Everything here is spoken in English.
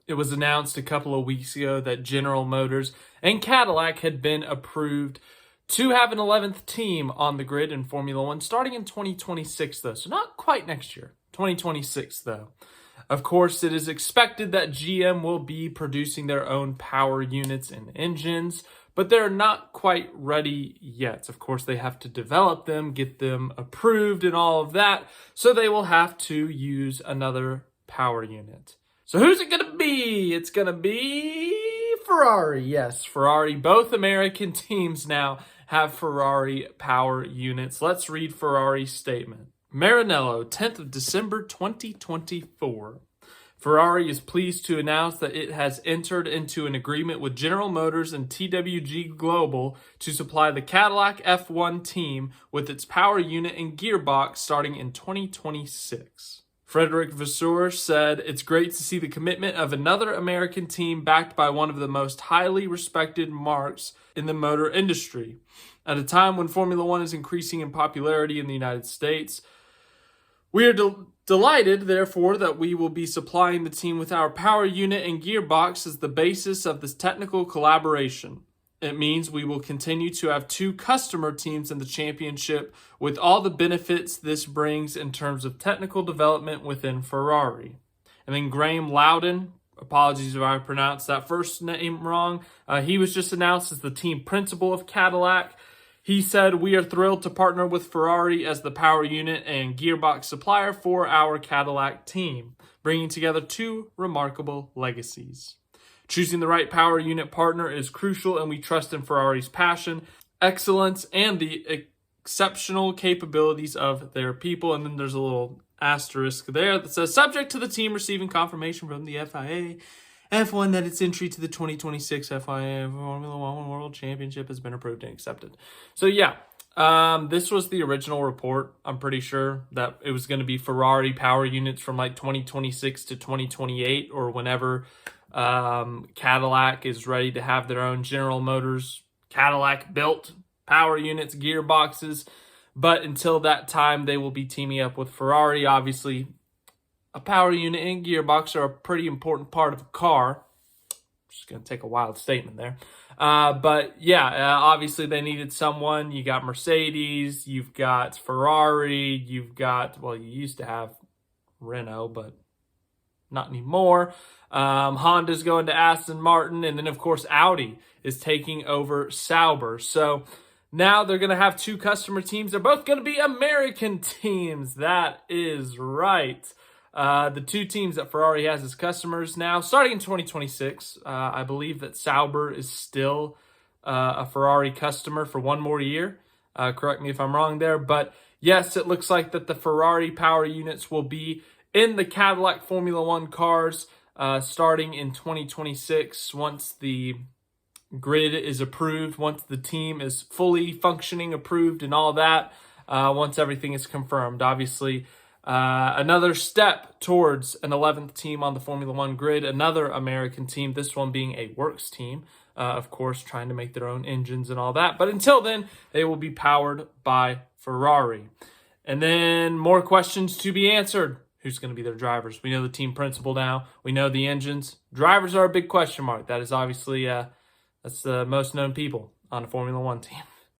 It was announced a couple of weeks ago that General Motors and Cadillac had been approved to have an 11th team on the grid in Formula One starting in 2026, though. So not quite next year, 2026, though. Of course, it is expected that GM will be producing their own power units and engines, but they're not quite ready yet. Of course, they have to develop them, get them approved and all of that, so they will have to use another power unit. So who's it going to be? It's going to be Ferrari. Yes, Ferrari. Both American teams now have Ferrari power units. Let's read Ferrari's statement. Maranello, 10th of December, 2024. Ferrari is pleased to announce that it has entered into an agreement with General Motors and TWG Global to supply the Cadillac F1 team with its power unit and gearbox starting in 2026. Frederick Vasseur said, "It's great to see the commitment of another American team backed by one of the most highly respected marques in the motor industry. At a time when Formula One is increasing in popularity in the United States, we are delighted, therefore, that we will be supplying the team with our power unit and gearbox as the basis of this technical collaboration. It means we will continue to have two customer teams in the championship with all the benefits this brings in terms of technical development within Ferrari." And then Graham Loudon, apologies if I pronounced that first name wrong, he was just announced as the team principal of Cadillac. He said, "We are thrilled to partner with Ferrari as the power unit and gearbox supplier for our Cadillac team, bringing together two remarkable legacies. Choosing the right power unit partner is crucial, and we trust in Ferrari's passion, excellence, and the exceptional capabilities of their people." And then there's a little asterisk there that says, "Subject to the team receiving confirmation from the FIA F1 that its entry to the 2026 FIA Formula One World Championship has been approved and accepted." So yeah, this was the original report. I'm pretty sure that it was going to be Ferrari power units from like 2026 to 2028 or whenever Cadillac is ready to have their own General Motors Cadillac built power units, gearboxes. But until that time, they will be teaming up with Ferrari. Obviously, a power unit and gearbox are a pretty important part of a car. Just going to take a wild statement there. But yeah, obviously they needed someone. You got Mercedes, you've got Ferrari, you've got, well, you used to have Renault, but not anymore. Honda's going to Aston Martin. And then, of course, Audi is taking over Sauber. So now they're going to have two customer teams. They're both going to be American teams. That is right. The two teams that Ferrari has as customers now, starting in 2026, I believe that Sauber is still a Ferrari customer for one more year. Correct me if I'm wrong there. But yes, it looks like that the Ferrari power units will be in the Cadillac Formula One cars starting in 2026 once the grid is approved, once the team is fully functioning, approved, and all that, once everything is confirmed. Obviously, another step towards an 11th team on the Formula One grid, another American team, this one being a works team, of course, trying to make their own engines and all that. But until then, they will be powered by Ferrari. And then more questions to be answered. Who's going to be their drivers? We know the team principal now. We know the engines. Drivers are a big question mark. That is obviously that's the most known people on a Formula One team.